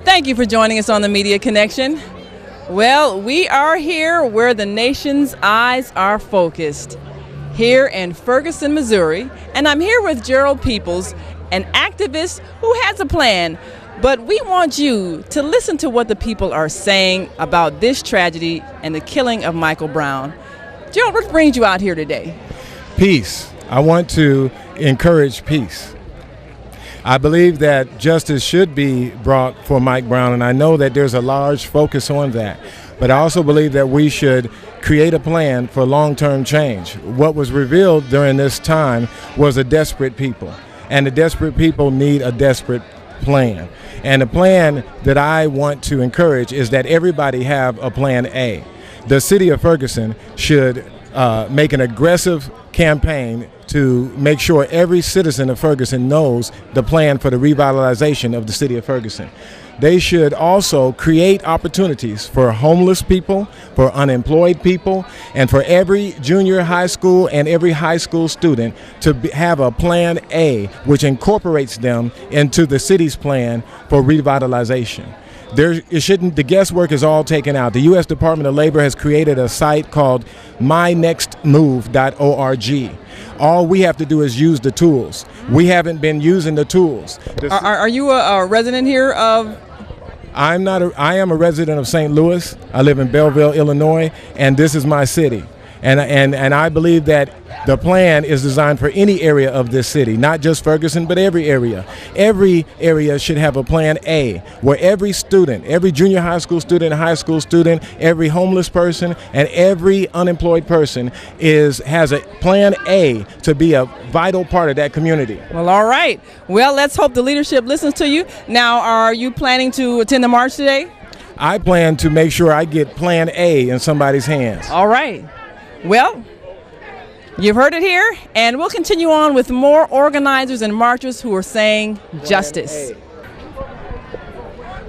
Thank you for joining us on the Media Connection. Well, we are here where the nation's eyes are focused, here in Ferguson, Missouri, and I'm here with Gerald Peoples, an activist who has a plan, but we want you to listen to what the people are saying about this tragedy and the killing of Michael Brown. Gerald, what brings you out here today? Peace. I want to encourage peace. I believe that justice should be brought for Mike Brown, and I know that there's a large focus on that. But I also believe that we should create a plan for long-term change. What was revealed during this time was a desperate people, and the desperate people need a desperate plan. And the plan that I want to encourage is that everybody have a plan A. The city of Ferguson should make an aggressive campaign to make sure every citizen of Ferguson knows the plan for the revitalization of the city of Ferguson. They should also create opportunities for homeless people, for unemployed people, and for every junior high school and every high school student to have a plan A, which incorporates them into the city's plan for revitalization. The guesswork is all taken out. The U.S. Department of Labor has created a site called mynextmove.org. All we have to do is use the tools. We haven't been using the tools. Are you a resident here of? I am a resident of St. Louis. I live in Belleville, Illinois, and this is my city. And I believe that the plan is designed for any area of this city, not just Ferguson, but every area. Every area should have a plan A, where every student, every junior high school student, high school student, every homeless person, and every unemployed person has a plan A to be a vital part of that community. Well, all right. Well, let's hope the leadership listens to you. Now, are you planning to attend the march today? I plan to make sure I get plan A in somebody's hands. All right. Well, you've heard it here, and we'll continue on with more organizers and marchers who are saying justice.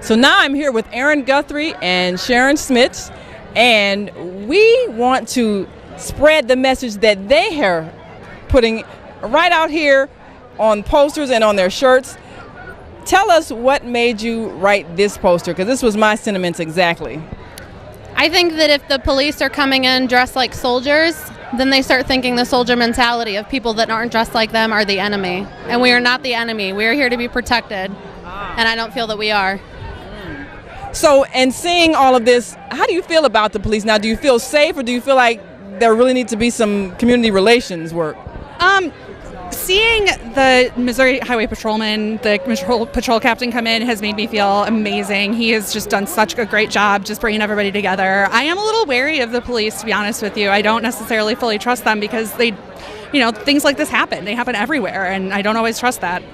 So now I'm here with Aaron Guthrie and Sharon Smith, and we want to spread the message that they are putting right out here on posters and on their shirts. Tell us what made you write this poster, because this was my sentiments exactly. I think that if the police are coming in dressed like soldiers, then they start thinking the soldier mentality of people that aren't dressed like them are the enemy. And we are not the enemy. We are here to be protected. And I don't feel that we are. So, and seeing all of this, how do you feel about the police now? Do you feel safe, or do you feel like there really needs to be some community relations work? Seeing the Missouri Highway Patrolman, the patrol captain come in has made me feel amazing. He has just done such a great job just bringing everybody together. I am a little wary of the police, to be honest with you. I don't necessarily fully trust them because things like this happen. They happen everywhere, and I don't always trust that.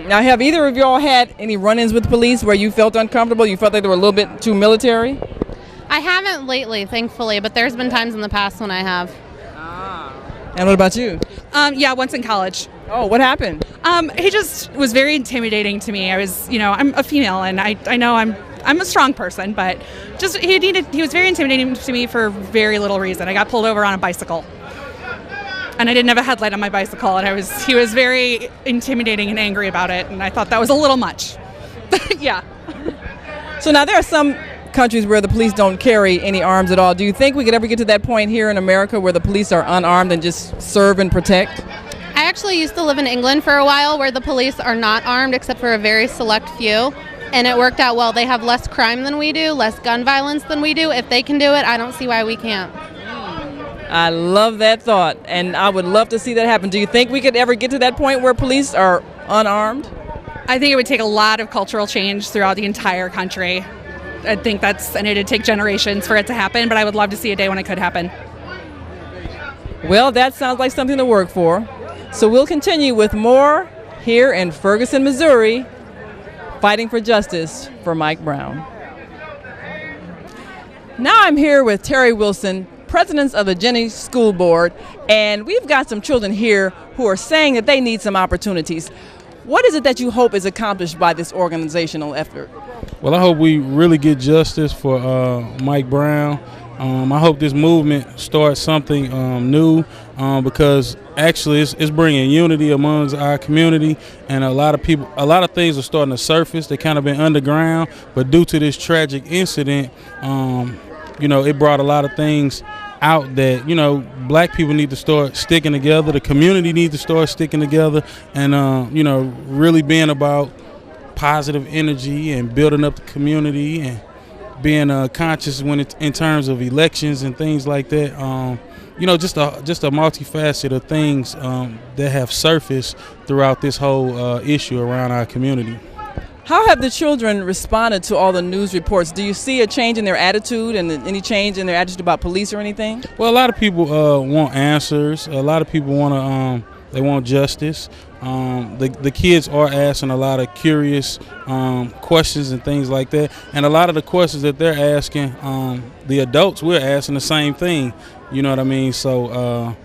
Now, have either of y'all had any run-ins with police where you felt uncomfortable? You felt like they were a little bit too military? I haven't lately, thankfully, but there's been times in the past when I have. And what about you? Yeah, once in college. Oh, what happened? He just was very intimidating to me. I was, I'm a female, and I know I'm a strong person, but just he was very intimidating to me for very little reason. I got pulled over on a bicycle, and I didn't have a headlight on my bicycle, and he was very intimidating and angry about it, and I thought that was a little much. Yeah. So now there are some countries where the police don't carry any arms at all. Do you think we could ever get to that point here in America where the police are unarmed and just serve and protect? I actually used to live in England for a while where the police are not armed except for a very select few, and it worked out well. They have less crime than we do, less gun violence than we do. If they can do it, I don't see why we can't. I love that thought, and I would love to see that happen. Do you think we could ever get to that point where police are unarmed? I think it would take a lot of cultural change throughout the entire country. I think and it'd take generations for it to happen, but I would love to see a day when it could happen. Well, that sounds like something to work for. So we'll continue with more here in Ferguson, Missouri, fighting for justice for Mike Brown. Now I'm here with Darren Wilson, president of the Jennings School Board, and we've got some children here who are saying that they need some opportunities. What is it that you hope is accomplished by this organizational effort? Well, I hope we really get justice for Mike Brown, I hope this movement starts something new because actually it's bringing unity amongst our community, and a lot of things are starting to surface. They kind of been underground, but due to this tragic incident, it brought a lot of things out that, black people need to start sticking together. The community needs to start sticking together and, really being about positive energy and building up the community and being conscious when it's in terms of elections and things like that. Just a multifaceted of things that have surfaced throughout this whole issue around our community. How have the children responded to all the news reports? Do you see a change in their attitude and any change in their attitude about police or anything? Well, a lot of people want answers. A lot of people they want justice. The kids are asking a lot of curious questions and things like that. And a lot of the questions that they're asking, the adults, we're asking the same thing. You know what I mean? So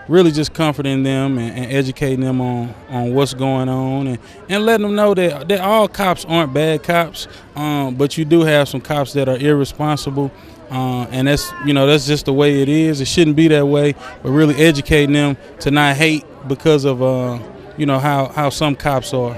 really just comforting them and educating them on what's going on and letting them know that all cops aren't bad cops, but you do have some cops that are irresponsible. And that's just the way it is. It shouldn't be that way, but really educating them to not hate because of how some cops are.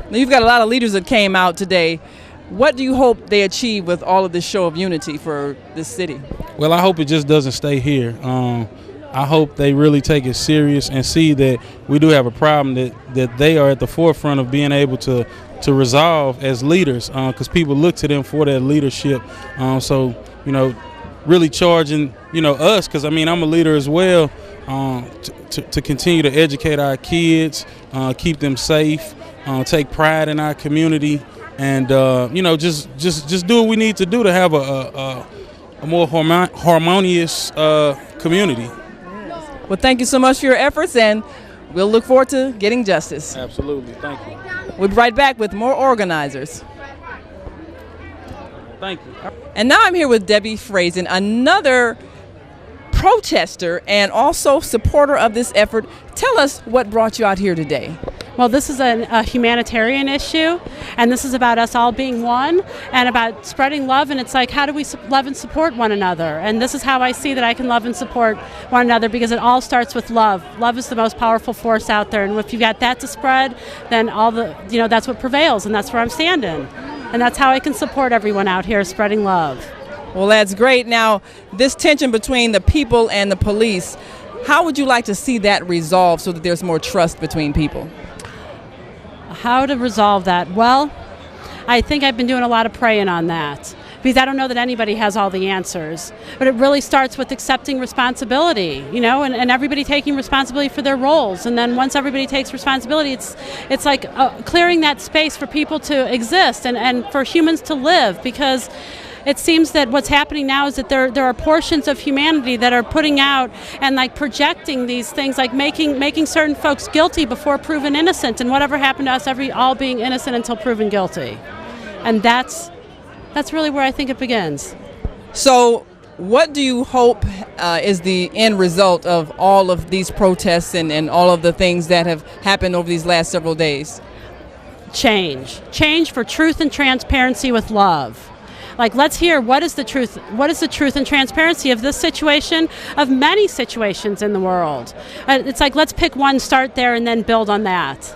Now, you've got a lot of leaders that came out today. What do you hope they achieve with all of this show of unity for this city? Well, I hope it just doesn't stay here. I hope they really take it serious and see that we do have a problem that they are at the forefront of being able to resolve as leaders, because people look to them for that leadership. So really charging us, because I'm a leader as well, to continue to educate our kids, keep them safe, take pride in our community, and just do what we need to do to have a more harmonious community. Well, thank you so much for your efforts, and we'll look forward to getting justice. Absolutely. Thank you. We'll be right back with more organizers. Thank you. And now I'm here with Debbie Frazen, another protester and also supporter of this effort. Tell us what brought you out here today. Well, this is a humanitarian issue, and this is about us all being one and about spreading love, and it's like, how do we love and support one another? And this is how I see that I can love and support one another, because it all starts with love. Love is the most powerful force out there, and if you've got that to spread, then that's what prevails, and that's where I'm standing. And that's how I can support everyone out here spreading love. Well, that's great. Now, this tension between the people and the police, how would you like to see that resolved so that there's more trust between people? How to resolve that? Well, I think I've been doing a lot of praying on that, because I don't know that anybody has all the answers. But it really starts with accepting responsibility, and everybody taking responsibility for their roles. And then once everybody takes responsibility, it's like clearing that space for people to exist and for humans to live, because it seems that what's happening now is that there are portions of humanity that are putting out and projecting these things, like making certain folks guilty before proven innocent, and whatever happened to us, all being innocent until proven guilty. And that's really where I think it begins. So what do you hope is the end result of all of these protests and all of the things that have happened over these last several days? Change for truth and transparency with love. Let's hear what is the truth and transparency of this situation, of many situations in the world. It's like, let's pick one, start there, and then build on that.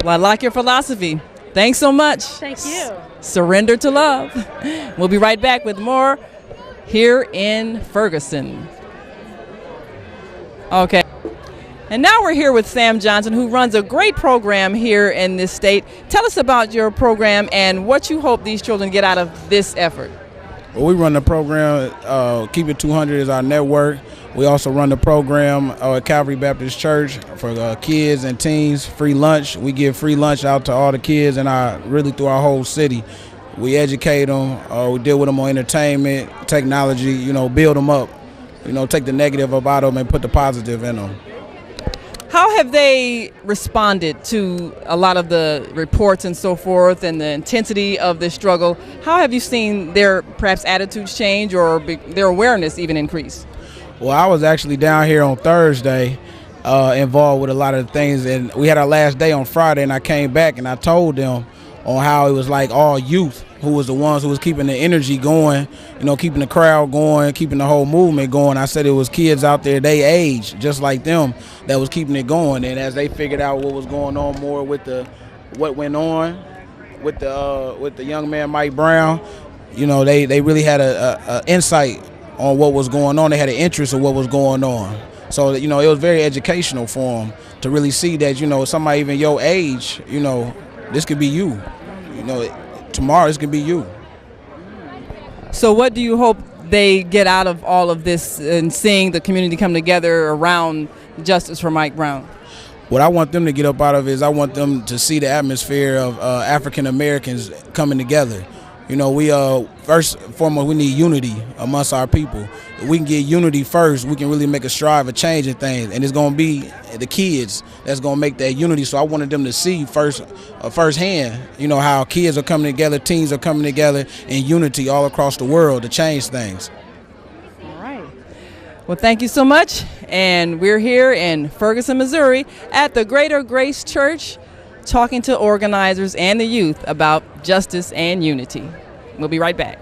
Well, I like your philosophy. Thanks so much. Thank you. Surrender to love. We'll be right back with more here in Ferguson. Okay. And now we're here with Sam Johnson, who runs a great program here in this state. Tell us about your program and what you hope these children get out of this effort. Well, we run the program, Keep It 200 is our network. We also run the program at Calvary Baptist Church for kids and teens, free lunch. We give free lunch out to all the kids really through our whole city. We educate them, we deal with them on entertainment, technology, build them up, take the negative about them and put the positive in them. How have they responded to a lot of the reports and so forth and the intensity of this struggle? How have you seen their perhaps attitudes change or their awareness even increase? Well, I was actually down here on Thursday involved with a lot of things, and we had our last day on Friday, and I came back and I told them on how it was like all youth, who was the ones who was keeping the energy going, keeping the crowd going, keeping the whole movement going. I said it was kids out there, they age just like them, that was keeping it going. And as they figured out what was going on more with what went on with the young man Mike Brown, they really had a insight on what was going on. They had an interest in what was going on. So it was very educational for them to really see that somebody even your age, this could be you. Tomorrow this could be you. So what do you hope they get out of all of this and seeing the community come together around justice for Mike Brown? What I want them to get up out of is I want them to see the atmosphere of African Americans coming together. We first and foremost, we need unity amongst our people. If we can get unity first, we can really make a strive of changing things, and it's going to be the kids that's going to make that unity. So I wanted them to see firsthand, how kids are coming together, teens are coming together in unity all across the world to change things. All right. Well, thank you so much, and we're here in Ferguson, Missouri at the Greater Grace Church, talking to organizers and the youth about justice and unity. We'll be right back.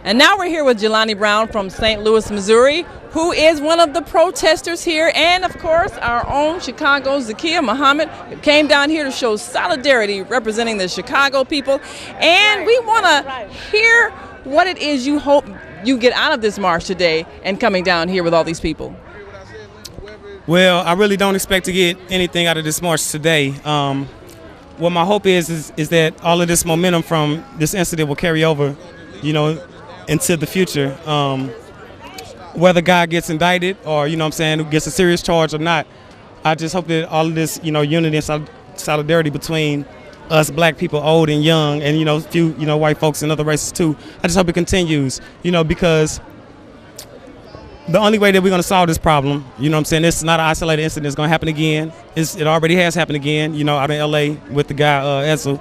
And now we're here with Jelani Brown from St. Louis, Missouri, who is one of the protesters here, and of course our own Chicago Zakiya Muhammad, who came down here to show solidarity representing the Chicago people. And we want to hear what it is you hope you get out of this march today and coming down here with all these people. Well, I really don't expect to get anything out of this march today. What my hope is that all of this momentum from this incident will carry over, into the future. Whether God gets indicted or, gets a serious charge or not, I just hope that all of this, unity and solidarity between us black people, old and young, and, few, white folks and other races too, I just hope it continues, because the only way that we're going to solve this problem, this is not an isolated incident. It's going to happen again. It already has happened again, out in L.A. with the guy, Edsel,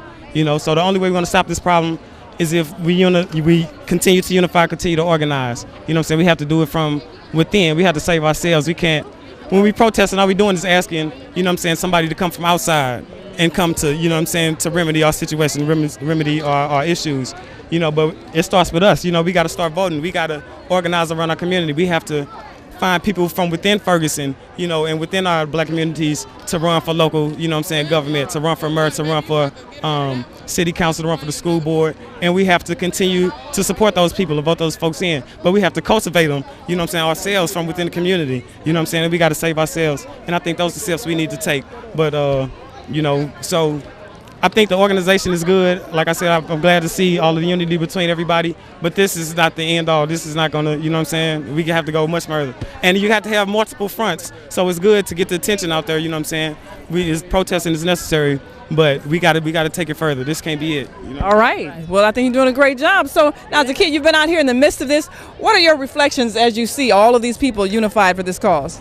so the only way we're going to stop this problem is if we continue to unify, continue to organize. We have to do it from within. We have to save ourselves. We can't, when we protest, and all we're doing is asking, somebody to come from outside and come to, to remedy our situation, remedy our issues. But it starts with us. We got to start voting. We got to organize around our community. We have to find people from within Ferguson, and within our black communities to run for local, government, to run for mayor, to run for city council, to run for the school board. And we have to continue to support those people and vote those folks in. But we have to cultivate them, ourselves from within the community. And we got to save ourselves. And I think those are the steps we need to take. But, so I think the organization is good. Like I said, I'm glad to see all of the unity between everybody, but this is not the end all. This is not going to, we have to go much further. And you have to have multiple fronts, so it's good to get the attention out there, protesting is necessary, but we got to take it further. This can't be it. All right. Well, I think you're doing a great job. So now, as a kid, you've been out here in the midst of this. What are your reflections as you see all of these people unified for this cause?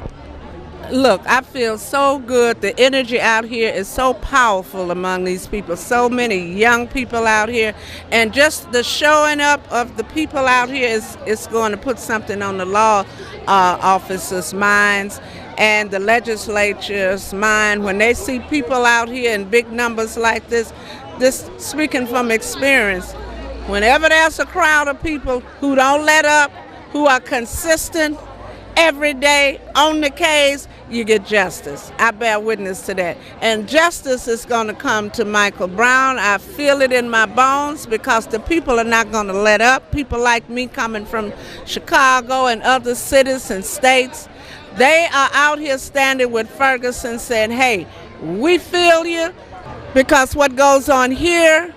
Look, I feel so good. The energy out here is so powerful among these people. So many young people out here. And just the showing up of the people out here is going to put something on the law officers' minds and the legislature's mind. When they see people out here in big numbers like this speaking from experience, whenever there's a crowd of people who don't let up, who are consistent, every day on the case, you get justice. I bear witness to that. And justice is going to come to Michael Brown. I feel it in my bones because the people are not going to let up. People like me coming from Chicago and other cities and states, they are out here standing with Ferguson saying, hey, we feel you, because what goes on here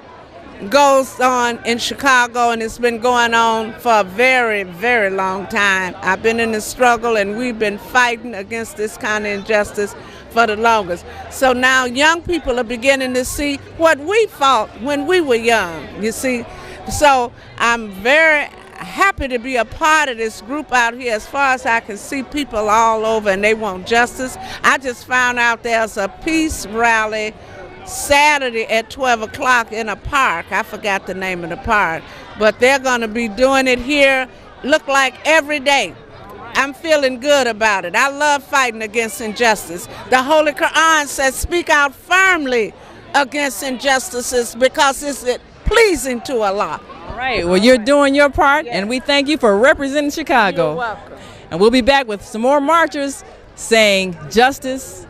goes on in Chicago, and it's been going on for a very, very long time. I've been in the struggle, and we've been fighting against this kind of injustice for the longest. So now young people are beginning to see what we fought when we were young, you see. So I'm very happy to be a part of this group out here. As far as I can see, people all over, and they want justice. I just found out there's a peace rally Saturday at 12 o'clock in a park. I forgot the name of the park, but they're going to be doing it here, look like every day. I'm feeling good about it. I love fighting against injustice. The Holy Quran says, speak out firmly against injustices because it's pleasing to Allah. All right, well, you're doing your part, and we thank you for representing Chicago. You're welcome. And we'll be back with some more marchers saying justice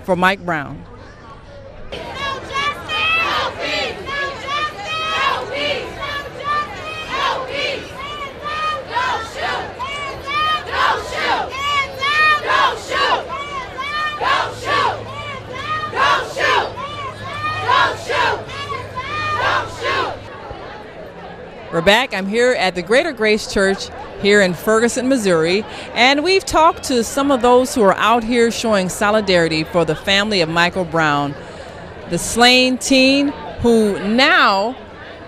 for Mike Brown. We're back. I'm here at the Greater Grace Church here in Ferguson, Missouri, and we've talked to some of those who are out here showing solidarity for the family of Michael Brown, the slain teen who now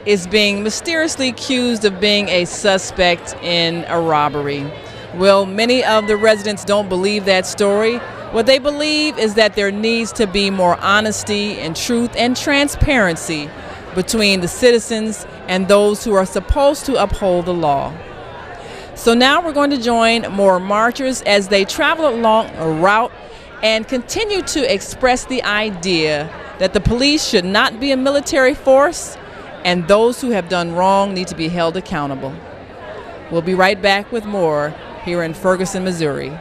is being mysteriously accused of being a suspect in a robbery. Well, many of the residents don't believe that story. What they believe is that there needs to be more honesty and truth and transparency between the citizens and those who are supposed to uphold the law. So now we're going to join more marchers as they travel along a route and continue to express the idea that the police should not be a military force and those who have done wrong need to be held accountable. We'll be right back with more here in Ferguson, Missouri.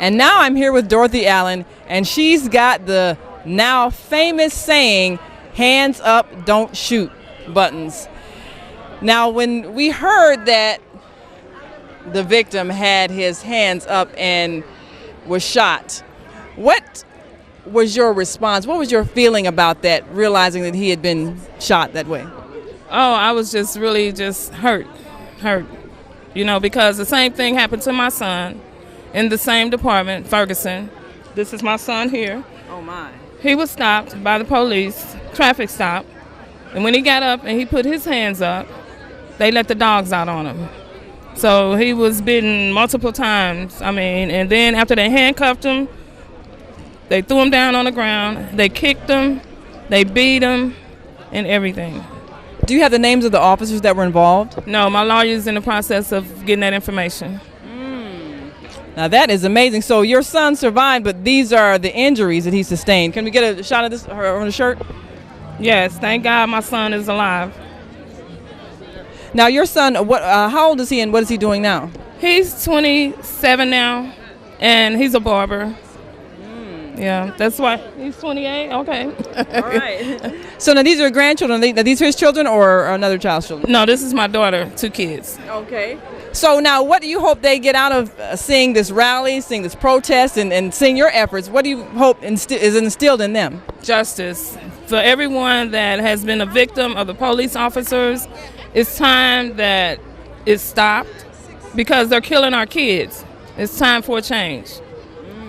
And now I'm here with Dorothy Allen, and she's got the now famous saying, hands up, don't shoot buttons. Now, when we heard that the victim had his hands up and was shot, what was your response? What was your feeling about that, realizing that he had been shot that way? Oh, I was just really hurt, you know, because the same thing happened to my son in the same department, Ferguson. This is my son here. Oh, my. He was stopped by the police, traffic stop, and when he got up and he put his hands up, they let the dogs out on him. So he was bitten multiple times, and then after they handcuffed him, they threw him down on the ground, they kicked him, they beat him, and everything. Do you have the names of the officers that were involved? No, my lawyer's in the process of getting that information. Now that is amazing. So your son survived, but these are the injuries that he sustained. Can we get a shot of this on the shirt? Yes, thank God my son is alive. Now your son, how old is he and what is he doing now? He's 27 now, and he's a barber. Yeah, that's why he's 28. Okay. All right. So now these are grandchildren. Are these his children or another child's children? No, this is my daughter, 2 kids. Okay. So now what do you hope they get out of seeing this rally, seeing this protest, and seeing your efforts? What do you hope is instilled in them? Justice. For everyone that has been a victim of the police officers, it's time that it's stopped because they're killing our kids. It's time for a change.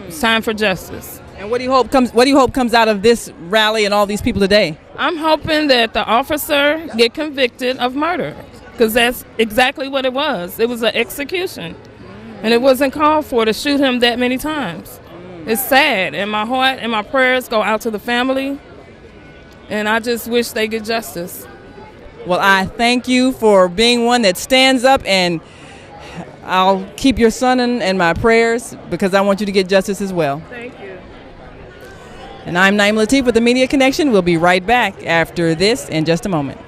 It's time for justice. And what do you hope comes out of this rally and all these people today? I'm hoping that the officer get convicted of murder, because that's exactly what it was. It was an execution, and it wasn't called for to shoot him that many times. It's sad, and my heart and my prayers go out to the family, and I just wish they get justice. Well, I thank you for being one that stands up, and I'll keep your son in my prayers because I want you to get justice as well. Thank you. And I'm Naim Latif with the Media Connection. We'll be right back after this in just a moment.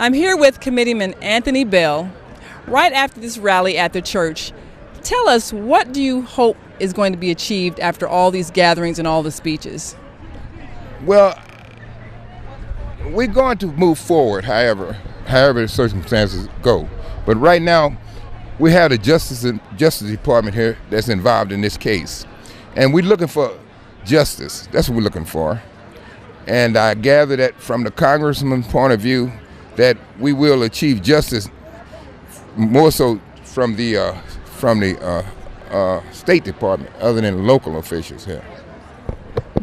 I'm here with Committeeman Anthony Bell right after this rally at the church. Tell us, what do you hope is going to be achieved after all these gatherings and all the speeches? Well, we're going to move forward, however the circumstances go. But right now, we have the Justice Department here that's involved in this case. And we're looking for justice. That's what we're looking for. And I gather that from the congressman's point of view, that we will achieve justice more so from the State Department, other than local officials here.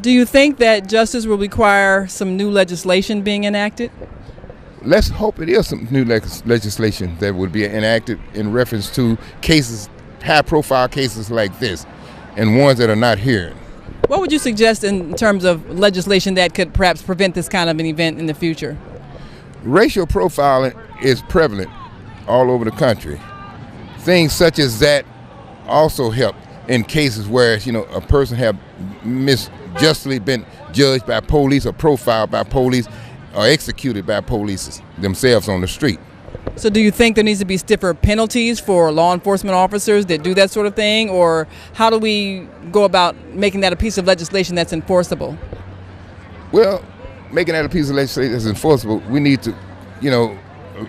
Do you think that justice will require some new legislation being enacted? Let's hope it is some new legislation that would be enacted in reference to cases, high-profile cases like this, and ones that are not here. What would you suggest in terms of legislation that could perhaps prevent this kind of an event in the future? Racial profiling is prevalent all over the country. Things such as that also help in cases where, a person have misjustly been judged by police or profiled by police or executed by police themselves on the street. So do you think there needs to be stiffer penalties for law enforcement officers that do that sort of thing? Or how do we go about making that a piece of legislation that's enforceable? Well, making that a piece of legislation that's enforceable, we need to,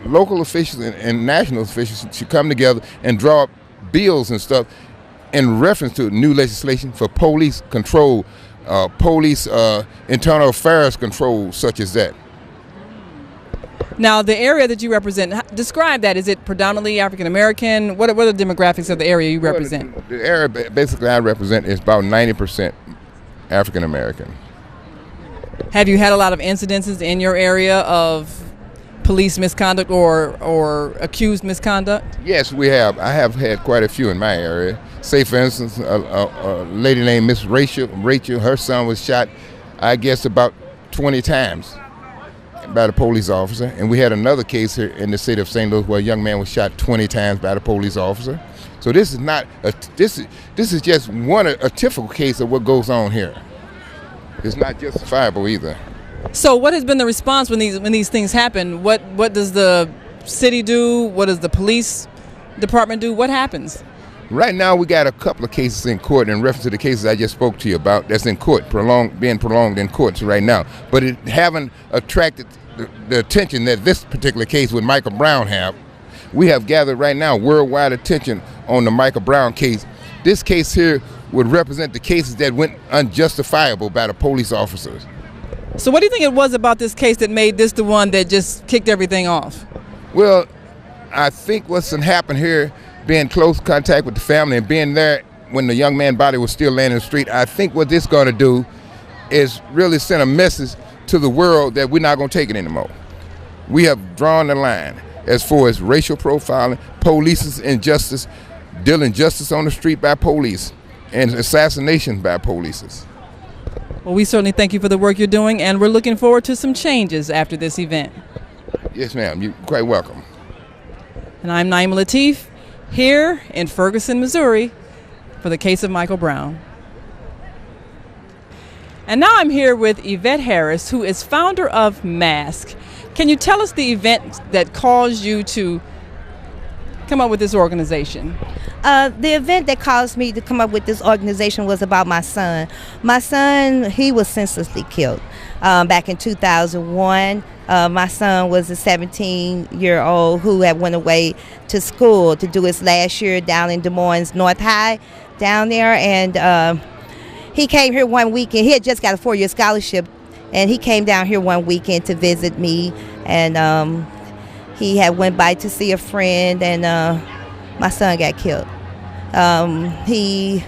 local officials and national officials should come together and draw up bills and stuff in reference to new legislation for police control, police internal affairs control, such as that. Now, the area that you represent, describe that. Is it predominantly African American? What are the demographics of the area you represent? Well, the area basically I represent is about 90% African American. Have you had a lot of incidences in your area of police misconduct or accused misconduct? Yes, we have. I have had quite a few in my area. Say, for instance, a lady named Miss Rachel, her son was shot, I guess, about 20 times by the police officer. And we had another case here in the city of St. Louis where a young man was shot 20 times by the police officer. So this is not this is just a typical case of what goes on here. It's not justifiable either. So what has been the response when these things happen? What does the city do? What does the police department do? What happens? Right now we got a couple of cases in court in reference to the cases I just spoke to you about. That's in court, being prolonged in courts right now. But it haven't attracted the attention that this particular case with Michael Brown have. We have gathered right now worldwide attention on the Michael Brown case. This case here would represent the cases that went unjustifiable by the police officers. So what do you think it was about this case that made this the one that just kicked everything off? Well, I think what's happened here, being close contact with the family and being there when the young man's body was still laying in the street, I think what this is going to do is really send a message to the world that we're not going to take it anymore. We have drawn the line as far as racial profiling, police's injustice, dealing justice on the street by police, and assassination by police. Well, we certainly thank you for the work you're doing, and we're looking forward to some changes after this event. Yes, ma'am. You're quite welcome. And I'm Naima Latif, here in Ferguson, Missouri, for the case of Michael Brown. And now I'm here with Yvette Harris, who is founder of MASK. Can you tell us the event that caused you to come up with this organization? The event that caused me to come up with this organization was about my son. My son, he was senselessly killed back in 2001. My son was a 17-year-old who had went away to school to do his last year down in Des Moines North High down there, and he came here one weekend. He had just got a 4-year scholarship, and he came down here one weekend to visit me, and he had went by to see a friend, and my son got killed. It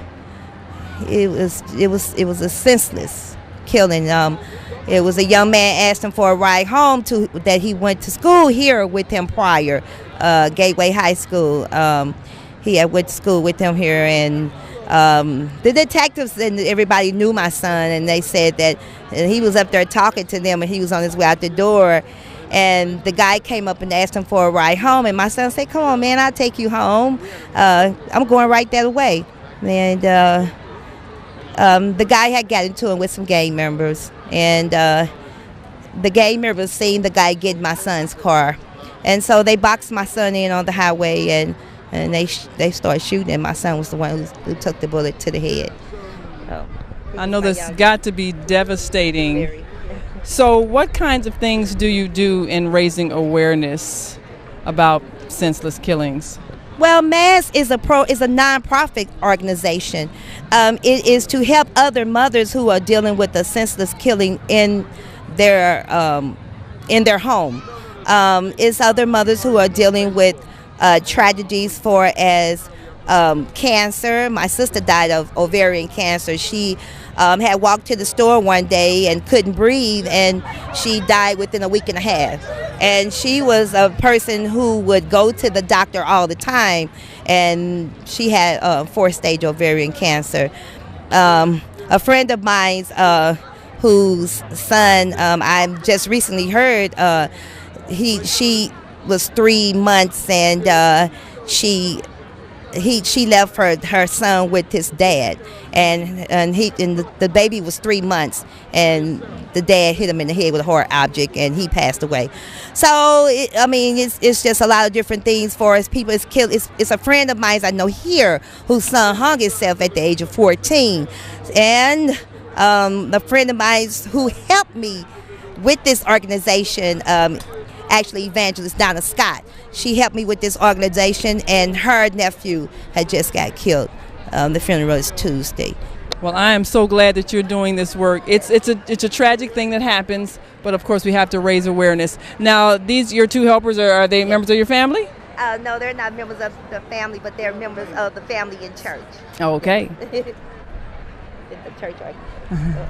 was a senseless killing. It was a young man asked him for a ride home that he went to school here with him prior, Gateway High School. he had went to school with him here, and the detectives and everybody knew my son, and they said that he was up there talking to them, and he was on his way out the door, and the guy came up and asked him for a ride home, and my son said, "Come on, man, I'll take you home. I'm going right that way." And the guy had got into it with some gang members, and the gang members seen the guy get in my son's car, and so they boxed my son in on the highway, and they started shooting, and my son was the one who took the bullet to the head. So, I know this got to be devastating. Very. So what kinds of things do you do in raising awareness about senseless killings? Well, MASS is a nonprofit organization. It is to help other mothers who are dealing with a senseless killing in their home. It's other mothers who are dealing with tragedies for as cancer. My sister died of ovarian cancer. She had walked to the store one day and couldn't breathe, and she died within a week and a half. And she was a person who would go to the doctor all the time, and she had 4th-stage ovarian cancer. A friend of mine's whose son I just recently heard, she was 3 months, and she left her son with his dad, and the baby was 3 months, and the dad hit him in the head with a hard object, and he passed away. So it's just a lot of different things for us. People is killed. It's a friend of mine I know here whose son hung himself at the age of 14, and a friend of mine who helped me with this organization. Actually, Evangelist Donna Scott. She helped me with this organization, and her nephew had just got killed. The funeral is Tuesday. Well, I am so glad that you're doing this work. It's a tragic thing that happens, but of course we have to raise awareness. Now, your 2 helpers, are they members of your family? No, they're not members of the family, but they're members of the family in church. Okay. In the church organization.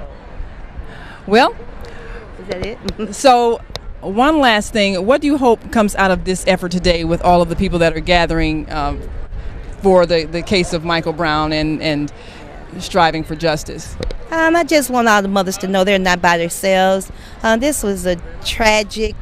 Well, is that it? So, one last thing. What do you hope comes out of this effort today with all of the people that are gathering for the case of Michael Brown and striving for justice? I just want all the mothers to know they're not by themselves. This was a tragic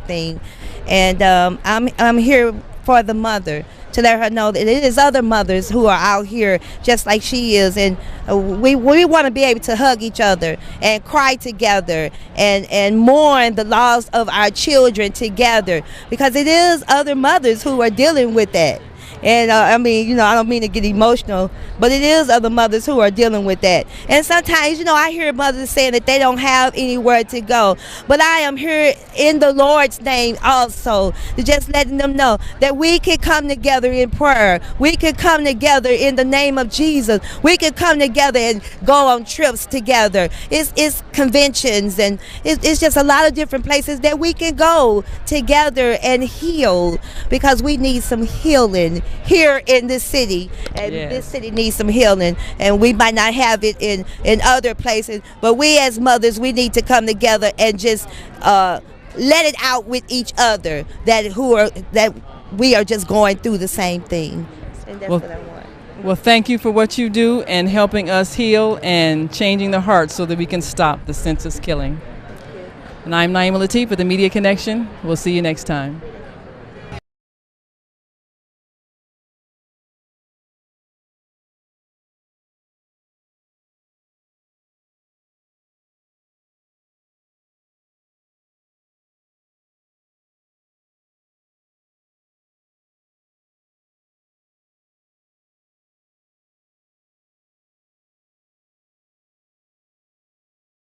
thing, and I'm here for the mother, to let her know that it is other mothers who are out here just like she is, and we want to be able to hug each other and cry together and mourn the loss of our children together, because it is other mothers who are dealing with that. And I don't mean to get emotional, but it is other mothers who are dealing with that. And sometimes, I hear mothers saying that they don't have anywhere to go. But I am here in the Lord's name also, to just letting them know that we can come together in prayer. We can come together in the name of Jesus. We can come together and go on trips together. It's conventions, and it's just a lot of different places that we can go together and heal, because we need some healing here in this city, and yes, this city needs some healing, and we might not have it in other places, but we as mothers, we need to come together and just let it out with each other, that we are just going through the same thing. And that's what I want. Well, thank you for what you do and helping us heal and changing the hearts so that we can stop the senseless killing. And I'm Naima Latif with the Media Connection. We'll see you next time.